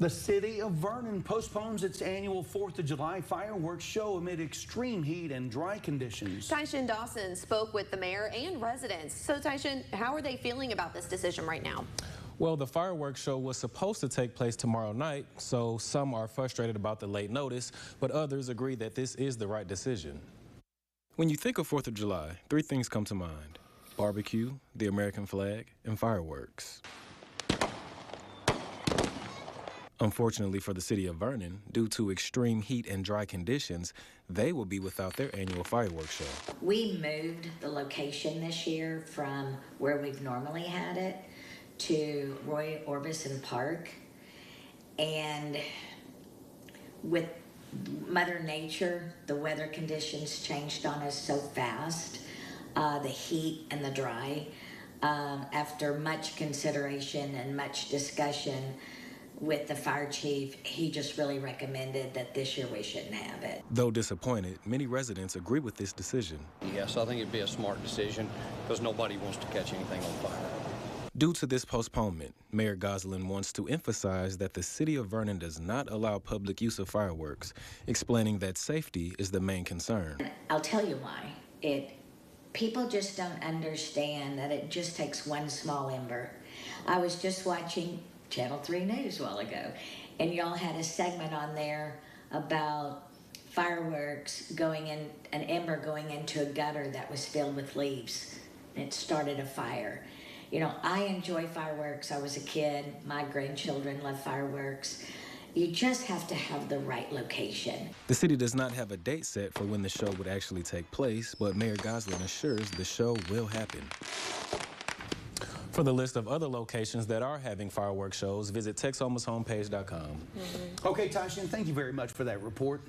The city of Vernon postpones its annual 4th of July fireworks show amid extreme heat and dry conditions. Tyshawn Dawson spoke with the mayor and residents. So, Tyshawn, how are they feeling about this decision right now? Well, the fireworks show was supposed to take place tomorrow night, so some are frustrated about the late notice, but others agree that this is the right decision. When you think of 4th of July, 3 things come to mind: barbecue, the American flag, and fireworks. Unfortunately for the city of Vernon, due to extreme heat and dry conditions, they will be without their annual fireworks show. We moved the location this year from where we've normally had it to Roy Orbison Park. And with Mother Nature, the weather conditions changed on us so fast, the heat and the dry. After much consideration and much discussion with the fire chief, he just really recommended that this year we shouldn't have it. Though disappointed, many residents agree with this decision. Yes, I think it'd be a smart decision because nobody wants to catch anything on fire. Due to this postponement, Mayor Goslin wants to emphasize that the city of Vernon does not allow public use of fireworks, explaining that safety is the main concern. I'll tell you why. People just don't understand that it just takes one small ember. I was just watching Channel 3 News a while ago, and y'all had a segment on there about fireworks going in, an ember going into a gutter that was filled with leaves, and it started a fire. You know, I enjoy fireworks. I was a kid. My grandchildren love fireworks. You just have to have the right location. The city does not have a date set for when the show would actually take place, but Mayor Goslin assures the show will happen. For the list of other locations that are having fireworks shows, visit Texomashomepage.com. Okay, Tyshawn, thank you very much for that report.